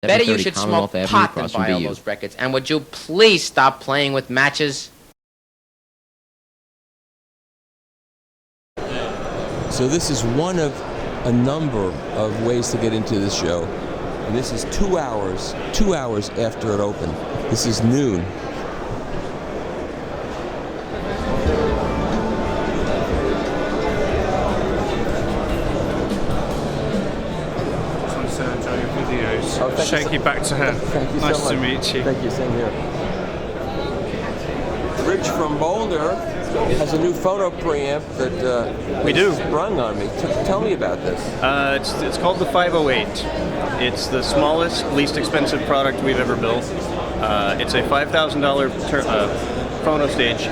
Better you should smoke pot than buy all those records. And would you please stop playing with matches? So this is one of a number of ways to get into this show. And this is 2 hours after it opened. This is noon. Oh, shake you back to her. Thank you nice so much. to meet you. Thank you, same here. Rich from Boulder has a new phono preamp that we do. Sprung on me. Tell me about this. It's called the 508. It's the smallest, least expensive product we've ever built. It's a $5,000 phono stage.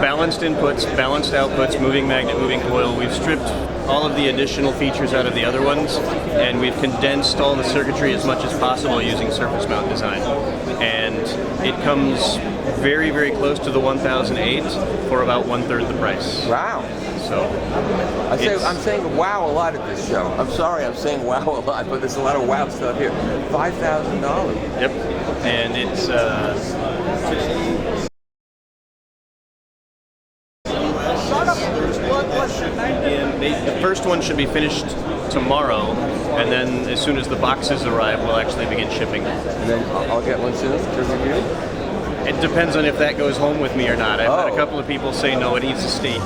Balanced inputs, balanced outputs, moving magnet, moving coil. We've stripped all of the additional features out of the other ones, and we've condensed all the circuitry as much as possible using surface mount design. And it comes very, very close to the 1008 for about 1/3 the price. Wow. So I'm saying wow a lot at this show. I'm sorry I'm saying wow a lot, but there's a lot of wow stuff here. $5,000. Yep. And it's the first one should be finished tomorrow, and then as soon as the boxes arrive, we'll actually begin shipping. And then I'll get one soon to review? It depends on if that goes home with me or not. I've had a couple of people say no, it needs to stay here.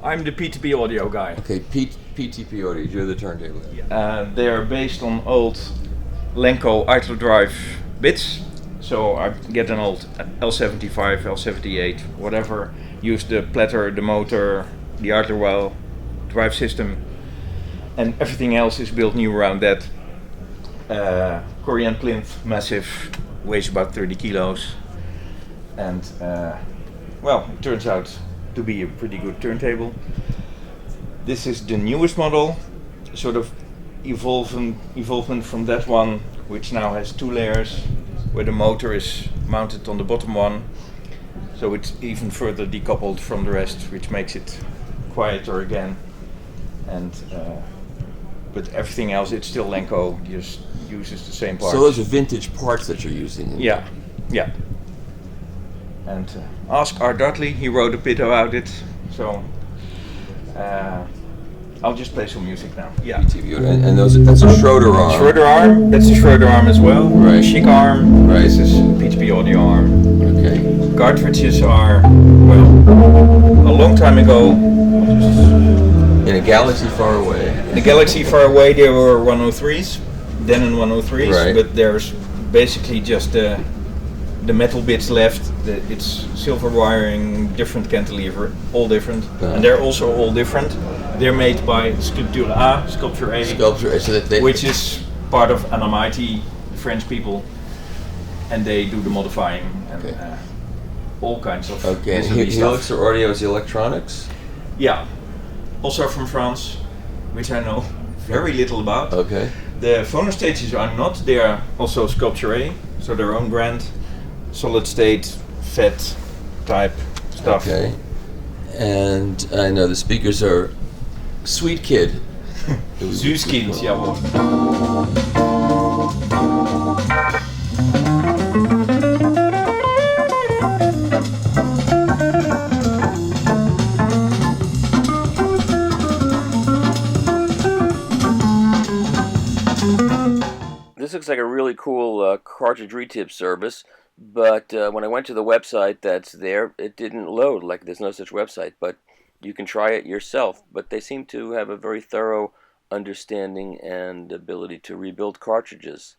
I'm the PTP audio guy. Okay, PTP audio, you're the turntable. They are based on old Lenco idler drive bits. So I get an old L75, L78, whatever. Use the platter, the motor, the idler well, drive system, and everything else is built new around that. Korean plinth, massive, weighs about 30 kilos. And well, it turns out to be a pretty good turntable. This is the newest model, sort of evolvement from that one, which now has 2 layers, where the motor is mounted on the bottom one, so it's even further decoupled from the rest, which makes it quieter again. And but everything else, it's still Lenco, just uses the same parts. So those are vintage parts that you're using? Yeah. And ask Art Dudley, he wrote a bit about it, so I'll just play some music now. Yeah. And that's a Schroeder arm. Schroeder arm, that's a Schroeder arm as well. Right. Chic arm, right. This is PTP audio arm. Okay. Cartridges are, well, a long time ago. In a galaxy far away. In a galaxy far away there were 103s, Denon 103s, right. But there's basically just the metal bits left. It's silver wiring, different cantilever, all different, and they're also all different. They're made by Sculpture A, so that which is part of Anamati, French people, and they do the modifying and all kinds of. Okay, and Helix or Audio is electronics? Yeah, also from France, which I know very little about. Okay. The phono stages are not, they are also Sculpture A, so their own brand, solid state, FET type stuff. Okay. And I know the speakers are Sweet Kid. Zuskind, jawohl. This looks like a really cool cartridge retip service, but when I went to the website that's there, it didn't load. Like there's no such website, but you can try it yourself. But they seem to have a very thorough understanding and ability to rebuild cartridges.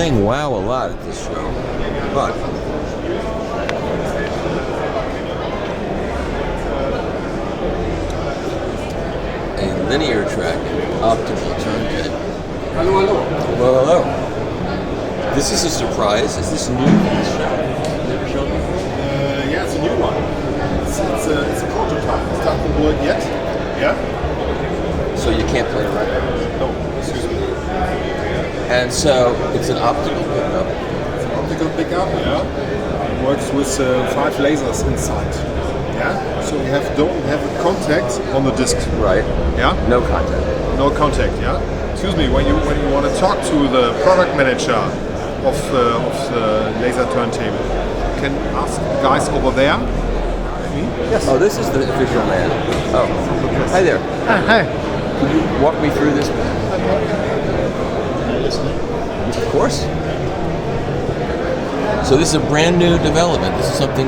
saying wow a lot at this show, but a linear track optical turntable. Hello, hello. Well, hello. This is a surprise. Is this new for this show? Never shown before? Yeah, it's a new one. It's a prototype. It's not been worked yet. Yeah? So you can't play a record. No, excuse me. And so it's an optical pickup. It's an optical pickup, yeah. It works with 5 lasers inside. Yeah? So you don't have a contact on the disc. Right. Yeah? No contact. No contact, yeah? Excuse me, when you want to talk to the product manager of the laser turntable, you can ask guys over there. Yes. Oh, this is the official man. Oh, hi there. Hi. Can you walk me through this? Of course. So this is a brand new development. This is something.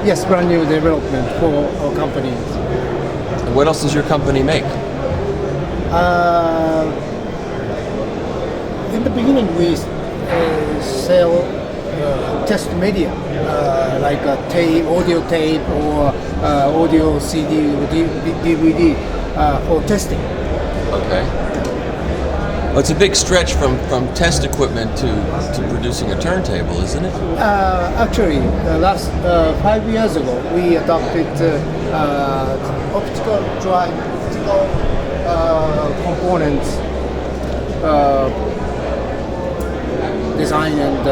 Yes, brand new development for our company. And what else does your company make? In the beginning, we sell test media, like a tape, audio tape, or audio CD or DVD for testing. Okay. Well, it's a big stretch from test equipment to producing a turntable, isn't it? Actually, last 5 years ago, we adopted optical components design and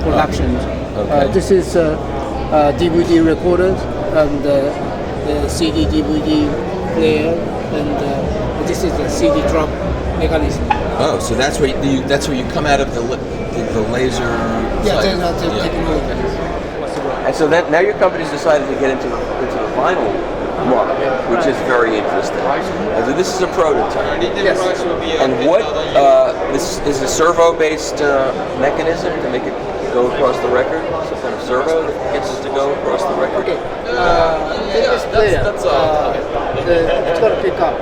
production. Okay. This is DVD recorders and CD DVD player, and this is the CD drop mechanism. Oh, so that's where you come out of the laser. Yeah, side. that's the technology. And so that now your company's decided to get into the vinyl market, which is very interesting. And so this is a prototype. Yes. And what this is a servo-based mechanism to make it go across the record. Some kind of servo that gets it to go across the record. Okay. In this player, the optical pickup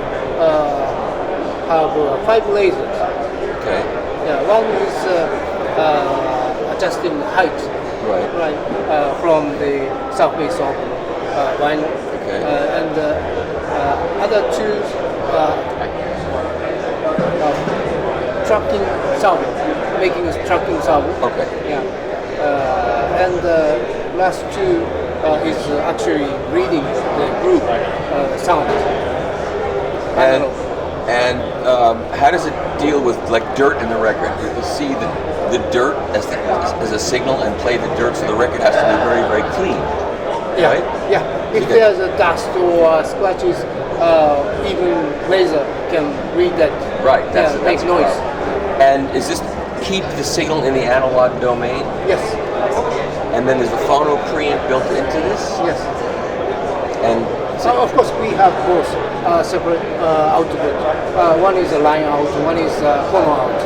have 5 lasers. Okay. Yeah, one is adjusting height. Right. From the surface of vinyl. Okay. And other 2 tracking servo, making a tracking servo. Okay. Yeah. And last 2 is actually reading the group sound. And how does it deal with like dirt in the record? You will see the dirt as a signal and play the dirt, so the record has to be very, very clean. Yeah, Right? yeah. If there's a dust or scratches, even laser can read that. Right. That's makes noise. And is this keep the signal in the analog domain? Yes. And then there's the phono preamp built into this? Yes. And Of course, we have both separate output. One is a line out, one is phono out.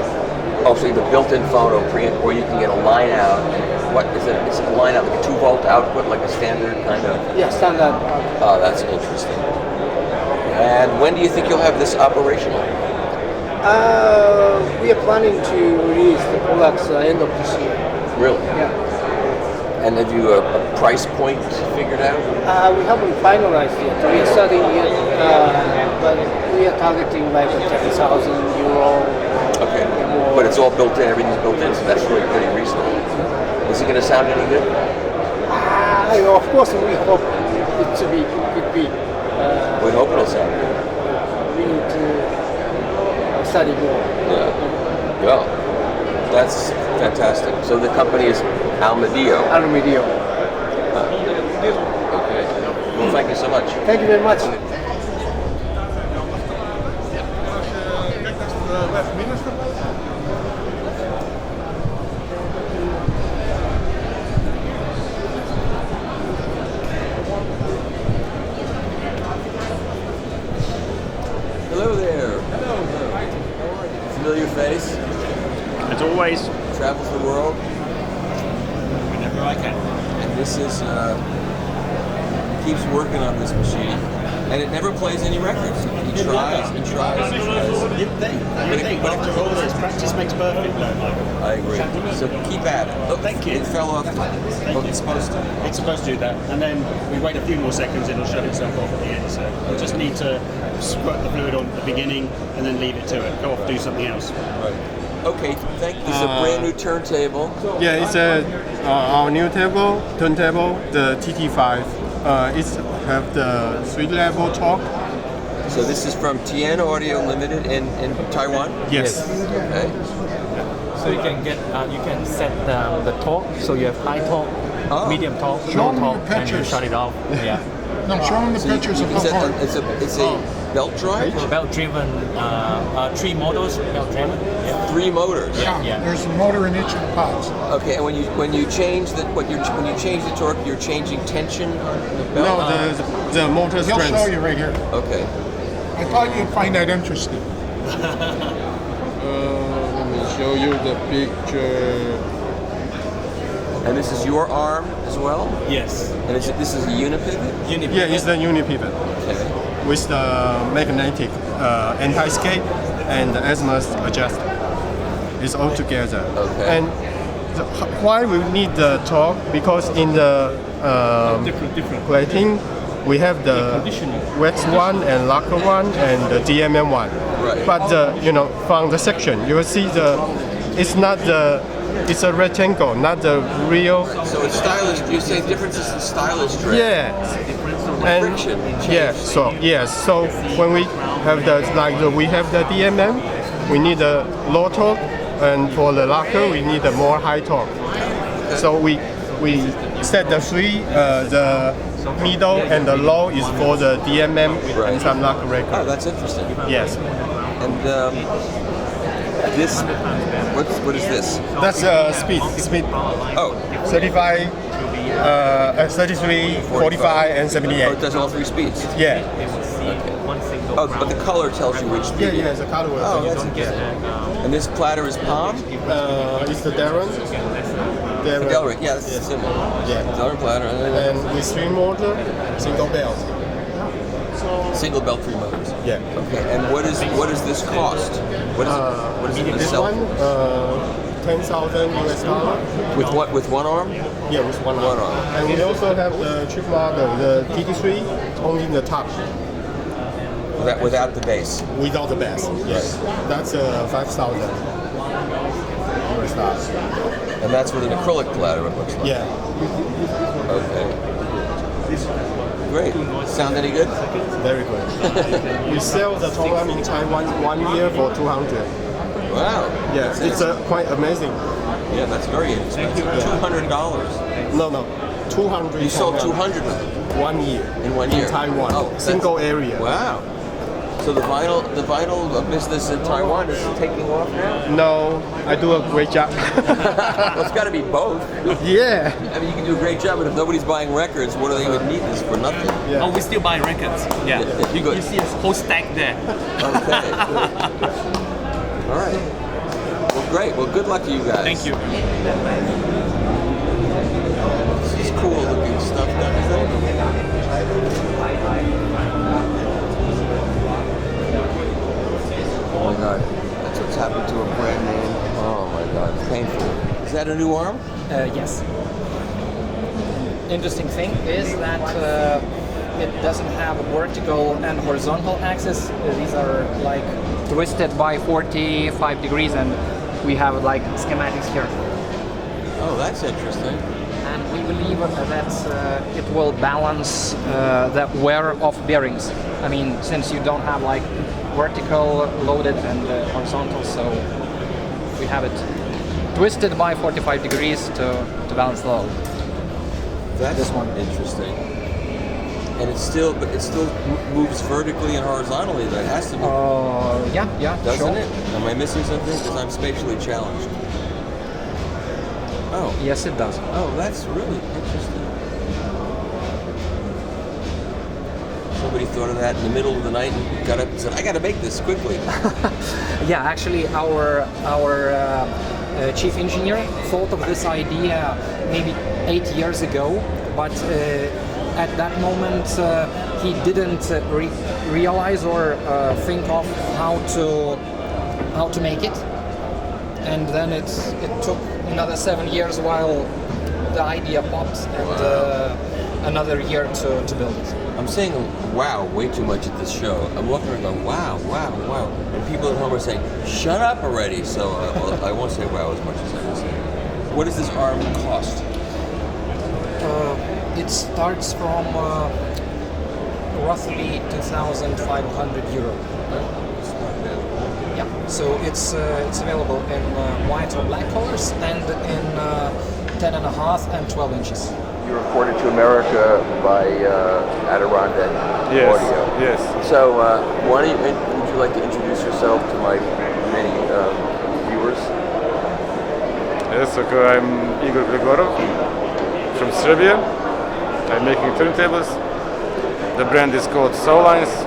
oh, so the built-in phono preamp, or you can get a line out. What is it? It's a line out, like a 2-volt output, like a standard kind of. Yeah, standard. Oh, that's interesting. And when do you think you'll have this operational? We are planning to release the products end of this year. Really? Yeah. And have you a price point figured out? We haven't finalized yet. We are studying it, but we are targeting like €10,000. Okay. But it's all built in, everything's built in, so that's really pretty reasonable. Is it going to sound any good? Of course, we hope it to be. Could be. We hope it'll sound good. We need to study more. Yeah. Well, that's fantastic. So the company is Almedio. Almedio. Okay. Well, thank you so much. Thank you very much. Hello there. Hello. How are you? Familiar face? As always, Travels the world. whenever I can. And this is keeps working on this machine, and it never plays any records. He tries and tries and tries. You'd think after all this practice makes perfect, though, Michael. I agree. So keep at it. Look, Thank you. It fell off. Well, it's supposed to. It's supposed to do that, and then we wait a few more seconds, it'll shut itself off at the end. So you just need to squirt the fluid on at the beginning, and then leave it to it. Go off, do something else. Right. Okay, thank you. It's a brand new turntable. Yeah, it's our new table, turntable, the TT5. It have the 3-level talk. So this is from Tien Audio Limited in Taiwan? Yes. Okay. So you can get, you can set the torque. So you have high torque, medium torque, Show low them torque, your and you pictures. shut it off. Yeah. No, show them the pictures of how Is that- hard. it's a belt drive? Belt-driven, 3 models, belt-driven. Yeah. 3 motors. Yeah, Yeah. there's a motor in each of the pods. Okay, and when you change the when you change the torque, you're changing tension on the belt. No, the motor He'll strength. show you right here. Okay. I thought you'd find that interesting. Let me show you the picture. And this is your arm as well. Yes. And this is a unipivot. Yeah, it's the unipivot Okay. with the magnetic anti-skate and the azimuth adjuster. It's all together. Okay. And why we need the torque? Because in the Different. plating, we have the wax one and lacquer one and the DMM one. Right. But from the section, you will see it's a rectangle, not the real. So it's stylish. You say differences in stylish dress. Yeah. And Friction yeah, so when we have we have the DMM, we need a low torque, and for the lacquer we need a more high torque. So we set the 3, the middle and the low is for the DMM Right. and some lacquer Oh, record. that's interesting. Yes, And this, what is this? that's speed, Oh, 35, 33, 45, and oh, 78. it does all 3 speeds. Yeah. Oh, but the color tells you which speed. Yeah, the color will. Oh, that's interesting. And this platter is palm? It's the Darren. Delray. Yeah, this is similar. Yeah. Delray platter. And with 3 motor, single belt. Single belt 3 motors. Yeah. Okay. And what does this cost? What is it gonna This sell one, for? $10,000 US dollar. With one arm? Yeah, with one One arm. arm. And we also have the chip model, the TT3, only in the top, Without the base. without the bass. Yes. That's 5,000 US dollars. And that's with an acrylic platter, it looks like. Yeah. Okay. Great. Sound any good? Very good. We sell the tonearm in Taiwan 1 year for 200. Wow. Yeah, it's quite amazing. Yeah, that's very inexpensive. $200. No, 200. You sold tonearm. 200 of them 1 year. in 1 year. In Taiwan. Oh, that's- Single area. Wow. So the vinyl business in Taiwan is taking off now? No, I do a great job. Well, it's got to be both. Yeah. I mean, you can do a great job, but if nobody's buying records, what do they even need this for? Nothing. Yeah. Oh, we still buy records. Yeah. You go. You see a whole stack there. Okay. All right. Well, great. Well, good luck to you guys. Thank you. This is cool looking stuff, don't you think? Oh my God. That's what's happened to a brand name. Oh my God. It's painful. Is that a new arm? Yes. Interesting thing is that it doesn't have a vertical and horizontal axis. These are like twisted by 45 degrees, and we have like schematics here. Oh, that's interesting. And we believe that it will balance the wear of bearings. I mean, since you don't have like vertical loaded and horizontal, so we have it twisted by 45 degrees to balance the load. That's This one. interesting. And it still moves vertically and horizontally. That has to be, Yeah, doesn't sure. it? Am I missing something? Because I'm spatially challenged. Oh, Yes, it does. oh, that's really interesting. Somebody thought of that in the middle of the night and got up and said, "I got to make this quickly." Yeah, actually, our chief engineer thought of this idea maybe 8 years ago, but at that moment he didn't realize or think of how to make it, and then it took another 7 years while the idea popped, and another year to build it. I'm saying wow way too much at this show. I'm walking around going wow, wow, wow. And people at home are saying, shut up already. So well, I won't say wow as much as I can say. What does this arm cost? It starts from roughly 2,500 euro. Yeah, so it's available in white or black colors and in 10.5 and 12 inches. You reported to America by Adirondack Audio. Yes. So, would you like to introduce yourself to my many viewers? Yes, okay, I'm Igor Gregorov from Serbia. I'm making turntables. The brand is called Soulines.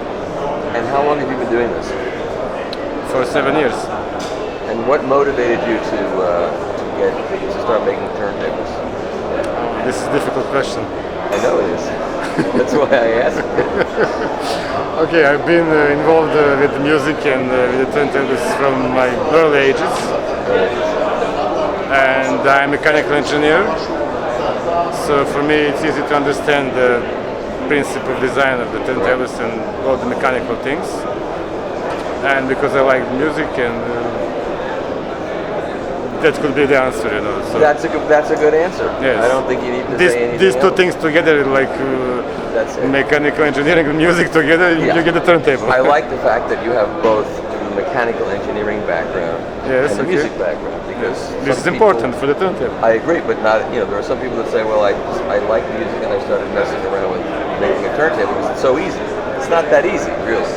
And how long have you been doing this? For 7 years. And what motivated you to start making turntables? This is a difficult question. I know it is. That's why I asked. Okay, I've been involved with music and with the turntables from my early ages. And I'm a mechanical engineer. So for me it's easy to understand the principle design of the turntables and all the mechanical things. And because I like music and that could be the answer, you know. So that's a good answer. Yes. I don't think you need to say anything these two else. things together, like mechanical engineering and music together, you get a turntable. I like the fact that you have both the mechanical engineering background and the music background, because this is important for the turntable. I agree, but not. There are some people that say, "Well, I like music and I started messing around with making a turntable because it's so easy." It's not that easy, really.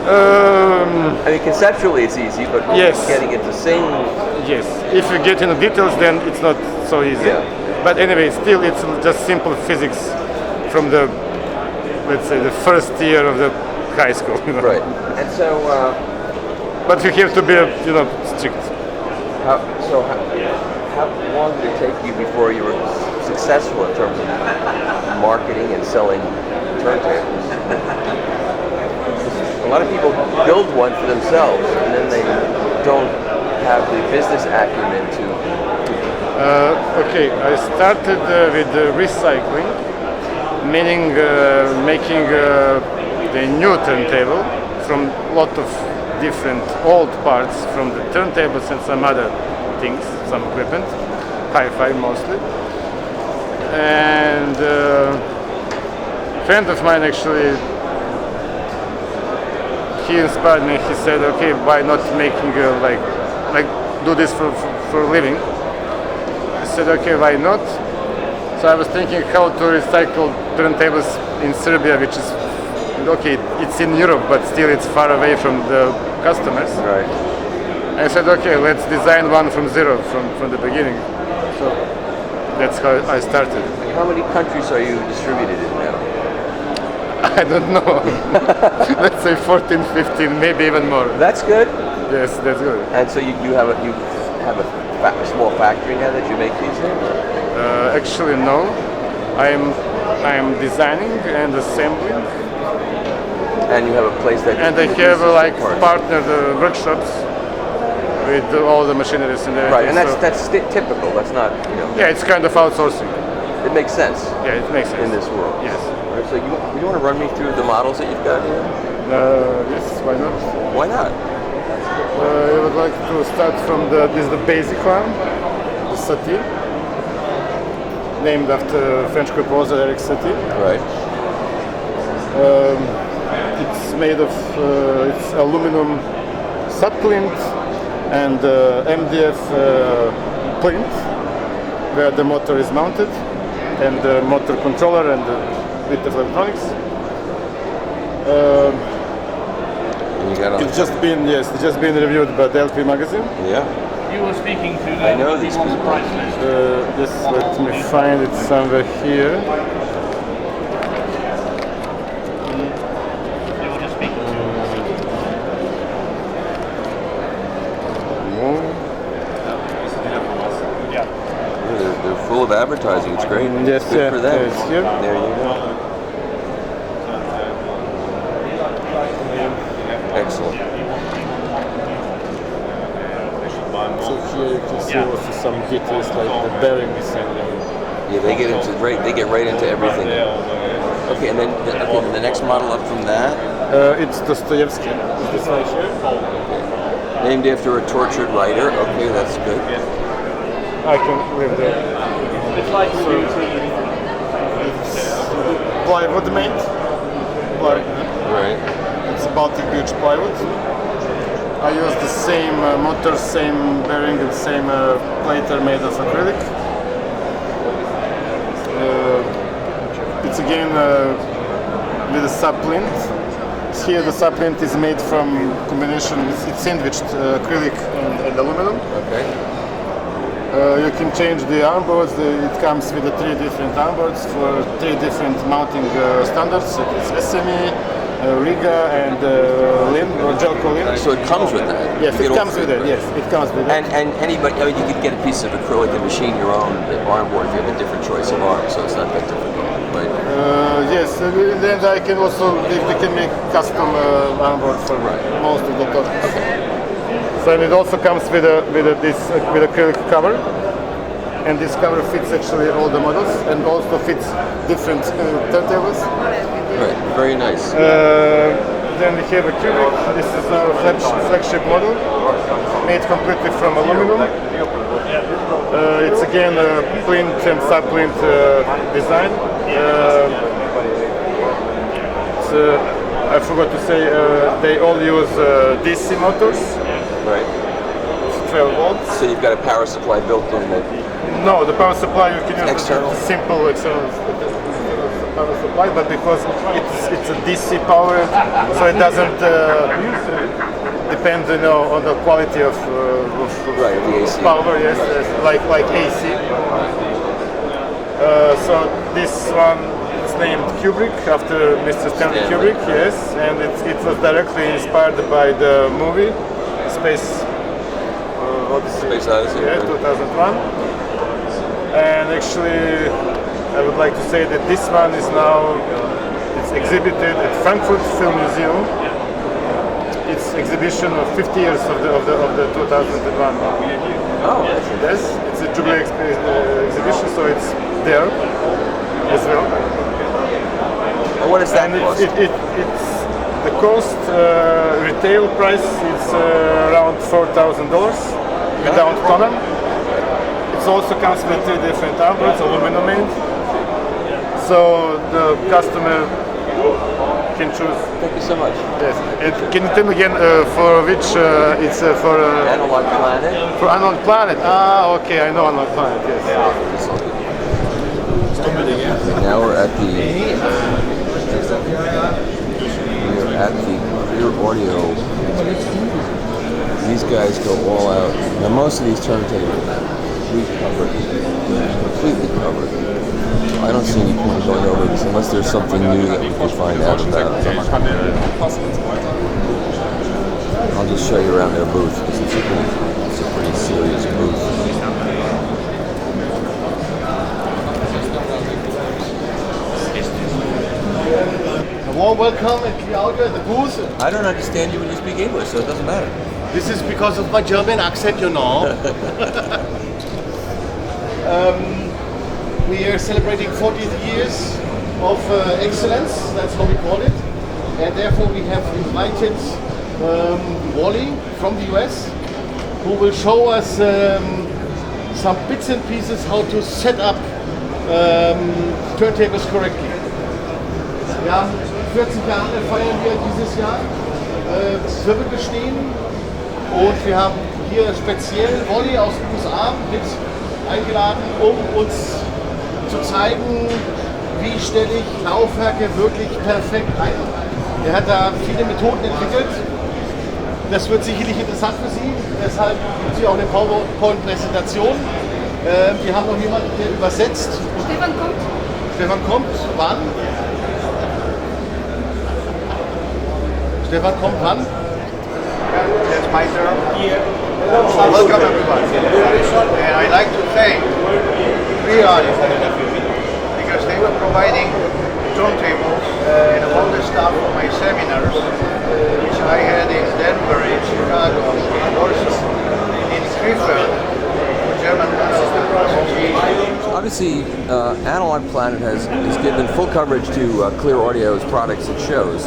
I mean, conceptually it's easy, but getting it to sing. Yes, if you get into details, then it's not so easy. Yeah. But anyway, still, it's just simple physics from the, let's say, the first year of the high school. You know? Right. And so. But you have to be, strict. How long did it take you before you were successful in terms of marketing and selling turntables? A lot of people build one for themselves, and then they don't have the business acumen to. Okay, I started with recycling, meaning making the new turntable from a lot of different old parts from the turntables and some other things, some equipment, hi-fi mostly. And a friend of mine actually, he inspired me. He said, "Okay, why not making like do this for a living?" I said, "Okay, why not?" So I was thinking how to recycle turntables in Serbia, which is it's in Europe, but still it's far away from the customers. Right. I said, "Okay, let's design one from zero, from the beginning." So that's how I started. How many countries are you distributed in now? I don't know. Let's say 14, 15, maybe even more. That's good. Yes, that's good. And so you have a small factory now that you make these things? Actually, no. I'm designing and assembling. And you have a place that. And I have partnered workshops with all the machineries and everything. Right, and that's typical. That's not Yeah, it's kind of outsourcing. It makes sense. Yeah, it makes sense in this world. Yes. Right, so you want to run me through the models that you've got here? Yes, why not? Why not? I would like to start from this is the basic one, the Satie, named after French composer Eric Satie. Right. It's made of it's aluminum subplinth and MDF plinth, where the motor is mounted, and the motor controller and the bit of electronics. It's just been reviewed by the LP magazine. Yeah. You were speaking to I know these people. price list. Let me find it somewhere here. You were just speaking to. Yeah. They're full of advertising. It's great. Yes, Good for them. It's here. There you go. see also some details like the bearings and. Yeah, they get right into everything. Okay, and then the next model up from that. It's Dostoevsky. This right here. Okay. Named after a tortured writer. Okay, that's good. I can leave there. It's like plywood made. Right. It's Baltic Beach plywood. I use the same motor, same bearing, and same plater made of acrylic. It's again with a subplint. Here the subplint is made from combination. It's sandwiched acrylic and aluminum. Okay. You can change the armboards. It comes with 3 different armboards for 3 different mounting standards. It's SME, Riga, and Lin or Jelco Lin. So it comes with that. Yes, it comes with it. Yes, it comes with it. And anybody, I mean, you could get a piece of acrylic and machine your own armboard if you have a different choice of arms, so it's not that difficult. But yes, then I can also we can make custom armboard for most of the topics. Okay. So it also comes with with acrylic cover, and this cover fits actually all the models and also fits different turntables. Right, very nice. Then we have a cubic. This is a flagship model, made completely from aluminum. It's again a plint and subplint design. I forgot to say they all use DC motors. Right. 12 volts. So you've got a power supply built in that? No, the power supply you can use external? Simple external power supply, but because it's a DC power, so it doesn't depend, on the quality of the AC. Power. Yes, like AC. So this one is named Kubrick after Mr. Stanley Kubrick. Yes, and it was directly inspired by the movie Space Odyssey. Space Odyssey. Yeah, 2001. And actually, I would like to say that this one is now it's exhibited at Frankfurt Film Museum. It's exhibition of 50 years of the 2001. Oh, yes, it's a jubilee exhibition, so it's there as well. And what is that cost? It's the cost retail price is around $4,000 without tonearm. It also comes with 3 different armboards, aluminum made. So the customer can choose. Thank you so much. Yes. Can you tell me again for which it's for? AnalogPlanet. For AnalogPlanet. Ah, okay, I know AnalogPlanet. Yes. Now we're at the Clearaudio. These guys go all out. Now most of these turntables we covered, completely covered. I don't see any point going over this unless there's something new that we can find out about. I'll just show you around their booth because it's a pretty serious booth. A warm welcome at Clearaudio, the booth. I don't understand you when you speak English, so it doesn't matter. This is because of my German accent, We are celebrating 40 years of excellence, that's how we call it. And therefore we have invited Wally from the US, who will show us some bits and pieces how to set up turntables correctly. Ja, 40 Jahre feiern wir dieses Jahr, Wirbel bestehen, und wir haben hier speziell Wally aus den USA mit eingeladen, um uns zu zeigen, wie stelle ich Laufwerke wirklich perfekt ein. Er hat da viele Methoden entwickelt. Das wird sicherlich interessant für Sie. Deshalb gibt es hier auch eine PowerPoint-Präsentation. Wir haben noch jemanden, der übersetzt. Stefan kommt. Stefan kommt. Wann? Stefan kommt wann? It's my turn. Welcome everybody. And I'd like to thank Clearaudio because they were providing turntables and all the stuff for my seminars, which I had in Denver, in Chicago, in Warsaw, in Krefeld, German association. Obviously, AnalogPlanet has given full coverage to Clearaudio's products at shows.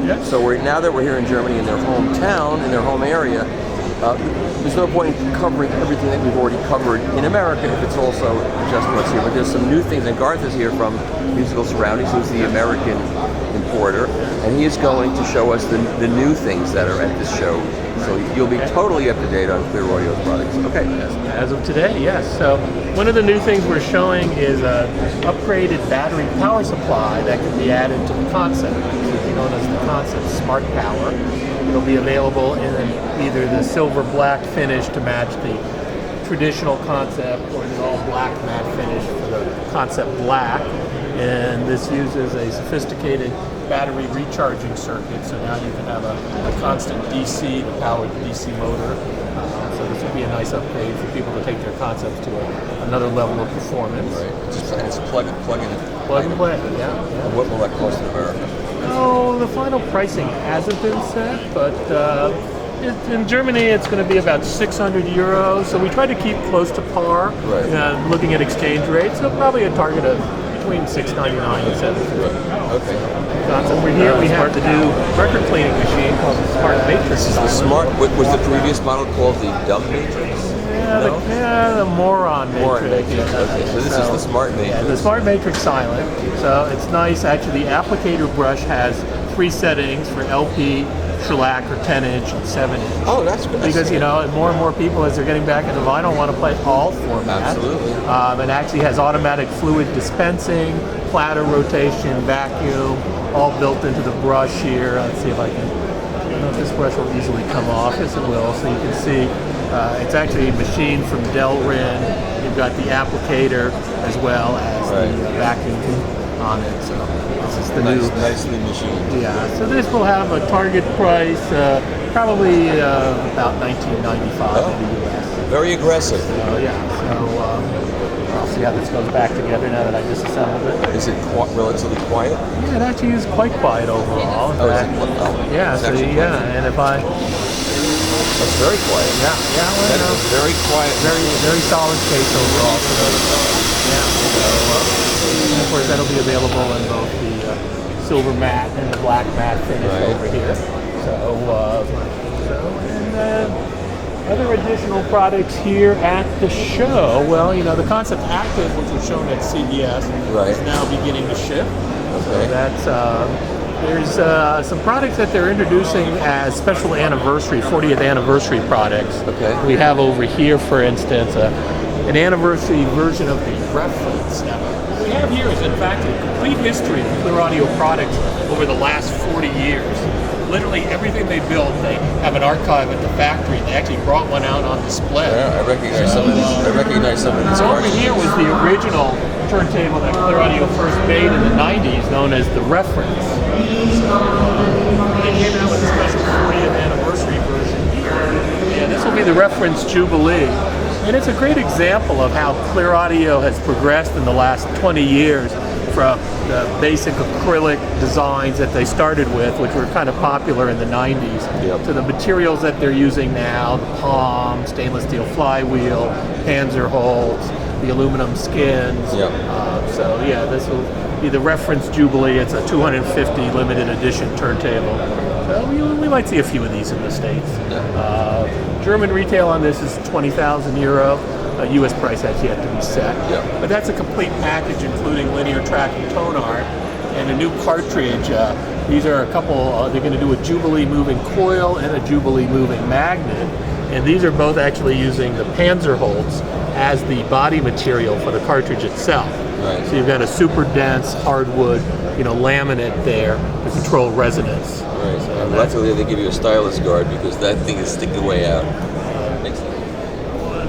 Yep. So now that we're here in Germany, in their hometown, in their home area, there's no point in covering everything that we've already covered in America if it's also just what's here. But there's some new things, and Garth is here from Musical Surroundings, who's the American importer, and he is going to show us the new things that are at this show. So you'll be totally up to date on Clearaudio's products. Okay. As of today, yes. So one of the new things we're showing is an upgraded battery power supply that can be added to the concept. It's known as the concept Smart Power. It'll be available in either the silver black finish to match the traditional concept, or the all black matte finish for the concept black. And this uses a sophisticated battery recharging circuit, so now you can have a constant DC to power the DC motor. So this would be a nice upgrade for people to take their concepts to another level of performance. Right. It's plug and play. Yeah. And what will that cost in America? Oh, the final pricing hasn't been set, but in Germany it's going to be about 600 euros. So we try to keep close to par. Right. Looking at exchange rates, so probably a target of between $6.99 and $7.50. Okay. Concept. We're here. We have the new record cleaning machine called the Smart Matrix. This is the Smart. Was the previous model called the Dumb Matrix? The Moron Matrix. Okay, so this is the Smart Matrix. Yeah, the Smart Matrix Silent. So it's nice. Actually, the applicator brush has 3 settings for LP, shellac, or 10-inch and 7-inch. Oh, that's good. Because more and more people, as they're getting back into vinyl, want to play all formats. Absolutely. It actually has automatic fluid dispensing, platter rotation, vacuum, all built into the brush here. Let's see if I can. I don't know if this brush will easily come off. Yes, it will. So you can see it's actually machined from Delrin. You've got the applicator as well as the vacuum on it. So this is the nicely machined. Yeah. So this will have a target price probably about $19.95 in the US. Very aggressive. Yeah. So I'll see how this goes back together now that I disassembled it. Is it relatively quiet? Yeah, it actually is quite quiet overall. Yeah. So and if I. That's very quiet. Yeah. That is a very quiet. Very solid case overall. So, and of course, that'll be available in both the silver matte and the black matte finish over here. So other additional products here at the show. Well, the Concept Active, which was shown at CES, is now beginning to ship. Okay. So that's there's some products that they're introducing as special anniversary, 40th anniversary products. Okay. We have over here, for instance, an anniversary version of the reference. Now, what we have here is, in fact, a complete history of Clearaudio products over the last 40 years. Literally everything they built, they have an archive at the factory. They actually brought one out on display. Yeah, I recognize some of these. So over here was the original turntable that Clearaudio first made in the 90s, known as the Reference. So they came out with a special 40th anniversary version here. And this will be the Reference Jubilee. And it's a great example of how Clearaudio has progressed in the last 20 years from the basic acrylic designs that they started with, which were kind of popular in the 90s, to the materials that they're using now, the palm, stainless steel flywheel, Panzerholz, the aluminum skins. This will be the Reference Jubilee. It's a 250 limited edition turntable. So we might see a few of these in the States. German retail on this is 20,000 euro. U.S. price has yet to be set. But that's a complete package, including linear tracking tonearm and a new cartridge. These are a couple, they're going to do a Jubilee moving coil and a Jubilee moving magnet. And these are both actually using the Panzerholz as the body material for the cartridge itself. Right. So you've got a super dense hardwood, laminate there to control resonance. Right. So luckily they give you a stylus guard because that thing is sticking way out.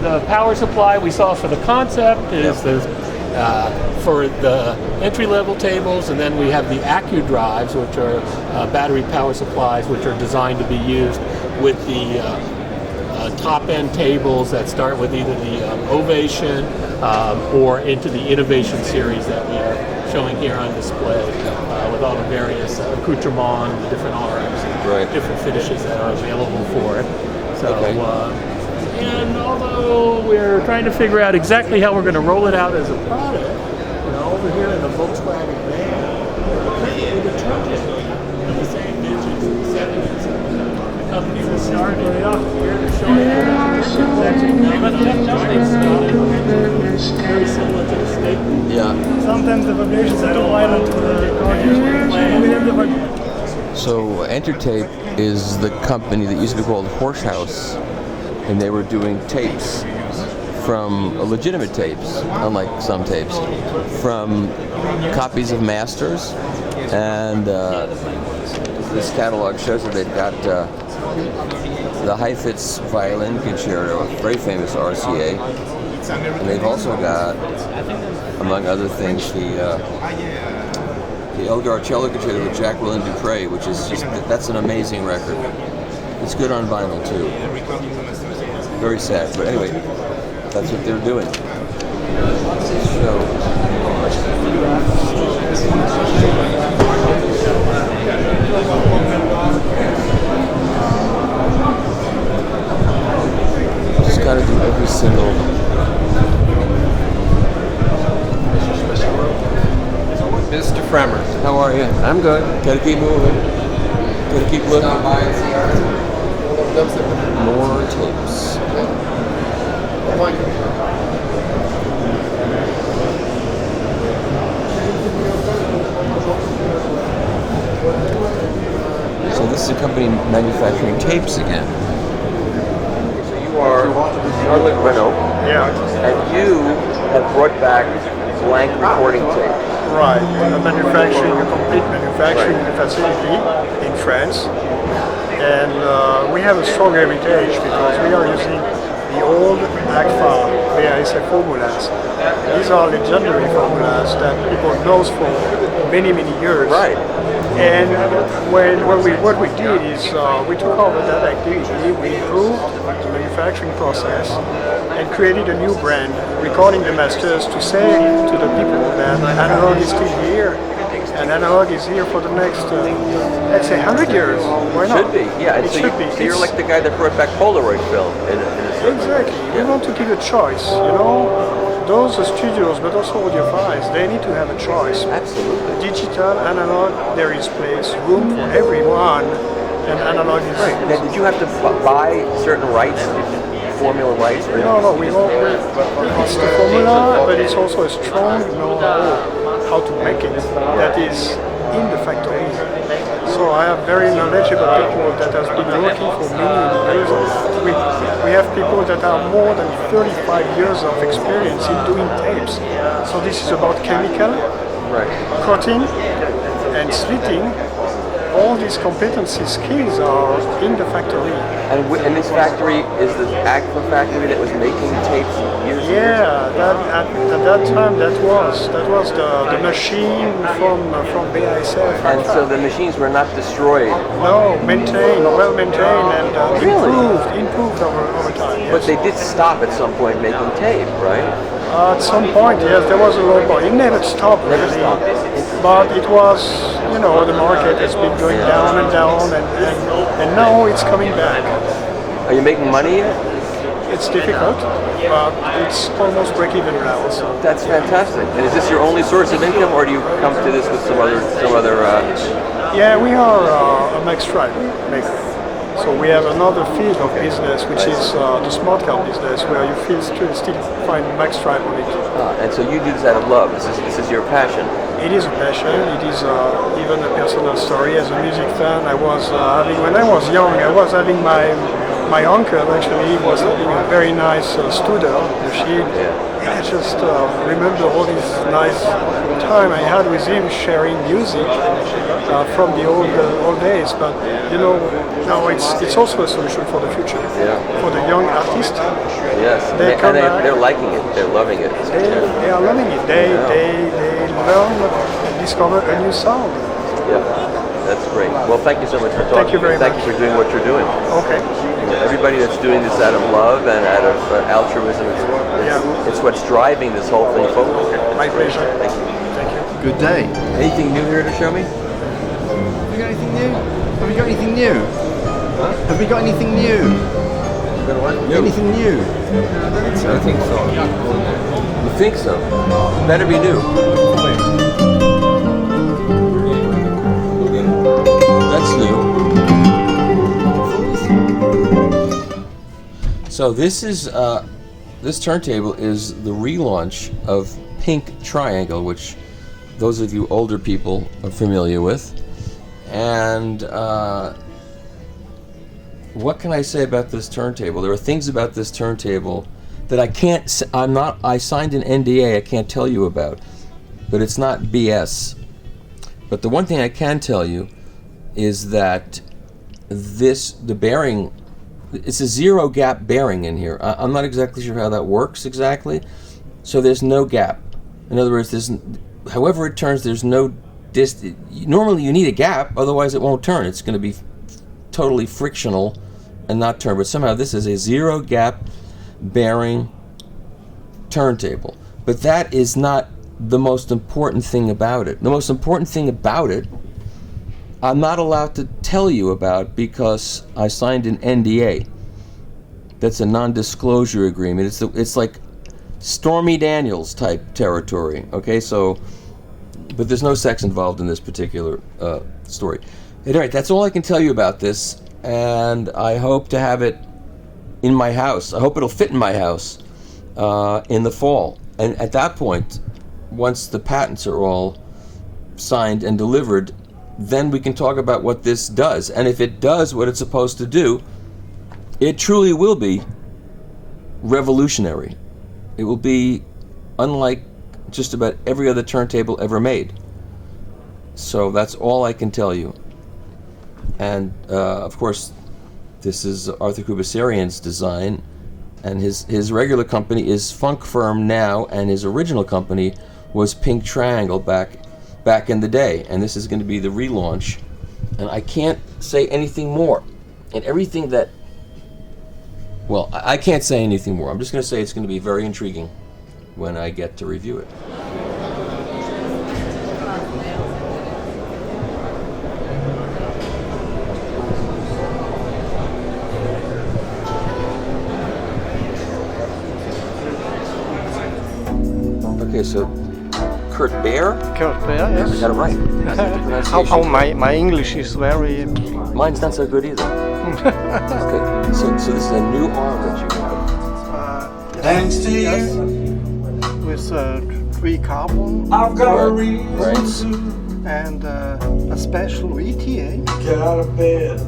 The power supply we saw for the concept is for the entry-level tables, and then we have the Accu drives, which are battery power supplies, which are designed to be used with the top-end tables that start with either the Ovation or into the Innovation series that we are showing here on display with all the various accoutrements, the different arms, different finishes that are available for it. So. And although we're trying to figure out exactly how we're going to roll it out as a product, over here in the Volkswagen van, with the turntable in the same digits, the 70s. The company was started here. They're showing very similar to the snake. Yeah. Sometimes the vibrations are too violent for the cartridge. So Entertape is the company that used to be called Horsehouse, and they were doing tapes from legitimate tapes, unlike some tapes, from copies of masters, and this catalog shows that they've got the Heifetz Violin Concerto, a very famous RCA, and they've also got, among other things, the Elgar Cello Concerto with Jacqueline Dupre, which is just, that's an amazing record. It's good on vinyl too. Very sad, but anyway, that's what they're doing. So, just gotta do every single. Mr. Fremer. How are you? I'm good. Gotta keep moving. Gotta keep looking. Stop by and see ours. More tapes. So this is a company manufacturing tapes again. So you are Charlotte Renault. Yeah. And you have brought back blank recording tape. Right. A complete manufacturing facility in France. And we have a strong heritage because we are using the old AGFA BASF formulas. These are legendary formulas that people know for many, many years. Right. And what we did is we took over that activity, we improved the manufacturing process and created a new brand, recording the masters to say to the people that analog is still here. And analog is here for the next, let's say, 100 years. Why not? Should be, yeah. And it should be. So you're like the guy that brought back Polaroid film. Exactly. We want to give a choice. Those studios, but also audiophiles, they need to have a choice. Absolutely. Digital, analog, there is place, room for everyone, and analog is. Right. Now, did you have to buy certain rights? Formula rights? No, it's the formula, but it's also a strong know-how how to make it that is in the factory. So I have very knowledgeable people that has been working for many years on that. We have people that have more than 35 years of experience in doing tapes. So this is about chemical, cutting, and slitting. All these competency skills are in the factory. And this factory is the AGFA factory that was making tapes years ago? Yeah, at that time that was the machine from BASF. And so the machines were not destroyed? No, well maintained and improved over time. Yes. But they did stop at some point making tape, right? At some point, yes, there was a low point. It never stopped really. But it was, the market has been going down and down, and now it's coming back. Are you making money yet? It's difficult, but it's almost break-even now. So. That's fantastic. And is this your only source of income, or do you come to this with some other? Yeah, we are a magstripe maker. So we have another field of business, which is the smart car business, where you still find magstripe on it. And so you do this out of love. This is your passion. It is a passion. It is even a personal story. As a music fan, when I was young, I was having my uncle actually was having a very nice Studer machine. I just remember all this nice time I had with him sharing music from the old days. But now it's also a solution for the future. For the young artists. Yes, they're liking it. They're loving it. They are loving it. They learn and discover a new sound. Yeah, that's great. Well, thank you so much for talking. Thank you very much. Thank you for doing what you're doing. Okay. Everybody that's doing this out of love and out of altruism, it's what's driving this whole thing forward. My pleasure. Thank you. Thank you. Good day. Anything new here to show me? Have we got anything new? Have we got anything new? Anything new? I think so. You think so? Better be new. That's new. So this turntable is the relaunch of Pink Triangle, which those of you older people are familiar with. And what can I say about this turntable? There are things about this turntable that I signed an NDA I can't tell you about, but it's not BS. But the one thing I can tell you is that the bearing, it's a zero gap bearing in here. I'm not exactly sure how that works exactly. So there's no gap. In other words, however it turns, there's no normally you need a gap, otherwise it won't turn. It's going to be totally frictional and not turn. But somehow this is a zero gap bearing turntable. But that is not the most important thing about it. The most important thing about it, I'm not allowed to tell you about because I signed an NDA. That's a non-disclosure agreement. It's like Stormy Daniels type territory. Okay, so, but there's no sex involved in this particular story. At any rate, that's all I can tell you about this, and I hope to have it in my house. I hope it'll fit in my house in the fall. And at that point, once the patents are all signed and delivered, then we can talk about what this does. And if it does what it's supposed to do, it truly will be revolutionary. It will be unlike just about every other turntable ever made. So that's all I can tell you. And of course, this is Arthur Kubasarian's design, and his regular company is Funk Firm now, and his original company was Pink Triangle back in the day, and this is going to be the relaunch. And I can't say anything more. And everything that, well, I can't say anything more. I'm just going to say it's going to be very intriguing when I get to review it. Okay, so Kurt Bear? Kurt Bear, yes. I got it right. My English is very... Mine's not so good either. Okay, so this is a new arm that you have. Thanks to you. With 3 carbon. I've got a reason. And a special ETA. Get out of bed.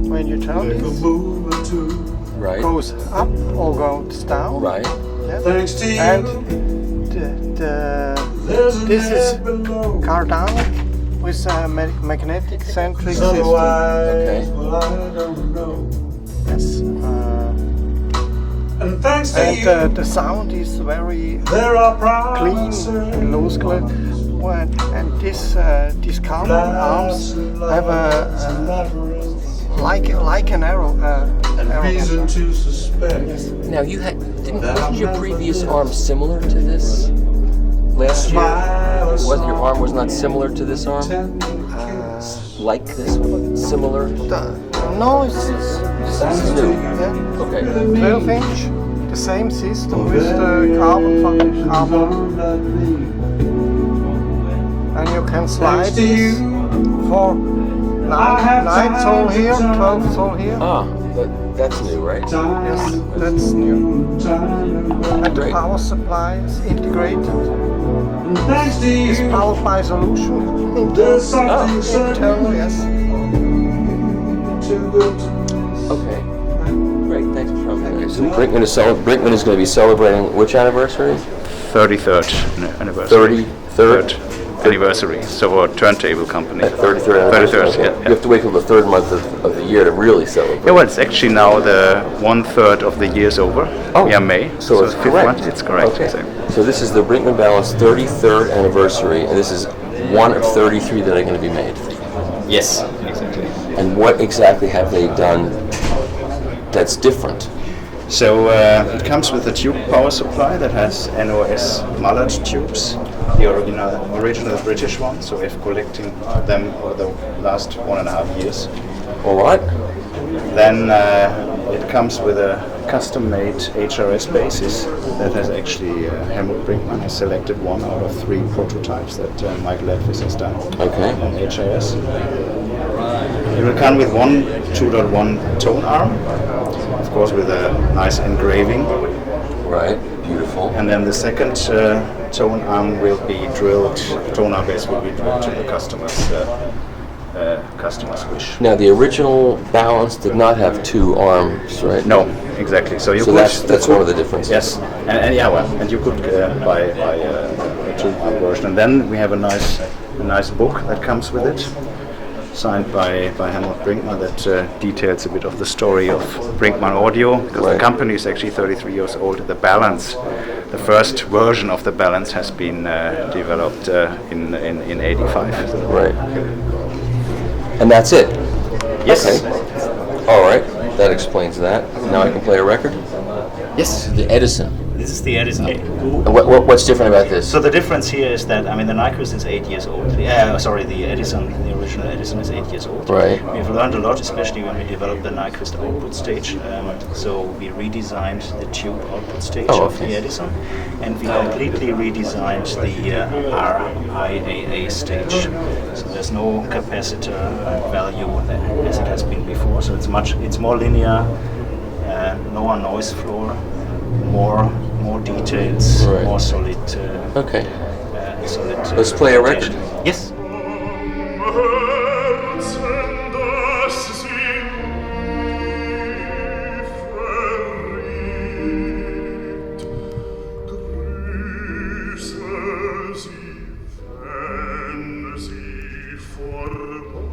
When you turn it, goes up or goes down. Right. Yes. Thanks to you. And this is cardano with a magnetic centric system. Okay. Yes. And thanks to you. The sound is very clean, loose clean. And these carbon arms have like an arrow. Reason to suspect. Yes. Now wasn't your previous arm similar to this last year? Wasn't your arm not similar to this arm? Like this one? Similar? No, it's new. Yeah. Okay. 12 inch, the same system with the carbon. And you can slide this for 9 soul here, 12 soul here. That's new, right? Yes, that's new. And the power supply is integrated. It's powered by solution. Internal, yes. Okay. Great, thanks for showing me. So Brinkmann is going to be celebrating which anniversary? 33rd anniversary. 33rd anniversary. So our turntable company. 33rd anniversary. 33rd, yeah. You have to wait till the 3rd month of the year to really celebrate. Yeah, well, it's actually now the 1/3 of the year's over. Oh, yeah, May. So it's correct. It's correct. Okay. Exactly. So this is the Brinkmann Balance 33rd anniversary, and this is one of 33 that are going to be made. Yes, exactly. And what exactly have they done that's different? So it comes with a tube power supply that has NOS MULANN tubes, the original British one. So we've collecting them over the last 1.5 years. All right. Then It comes with a custom-made HRS basis that has actually Helmut Brinkmann has selected one out of 3 prototypes that Michael Edwards has done on HRS. It will come with one 2.1 tone arm, of course with a nice engraving. Right, beautiful. And then the second tone arm will be drilled, tone arm base will be drilled to the customer's wish. Now the original balance did not have 2 arms, right? No, exactly. So that's one of the differences. Yes, and you could buy a 2-arm version. And then we have a nice book that comes with it, signed by Helmut Brinkmann, that details a bit of the story of Brinkmann Audio, because the company is actually 33 years old. The balance, the first version of the balance has been developed in 85. So. Right. And that's it? Yes. Okay. All right, that explains that. Now I can play a record? Yes. The Edison. This is the Edison. What's different about this? So the difference here is that, I mean, the Nyquist is 8 years old. The Edison, the original Edison is 8 years old. Right. We've learned a lot, especially when we developed the Nyquist output stage. So we redesigned the tube output stage of the Edison, and we completely redesigned the RIAA stage. So there's no capacitor value as it has been before. So it's more linear, lower noise floor, more details, more solid. Solid. Let's play a record. Yes. Sie, wenn sie vorbei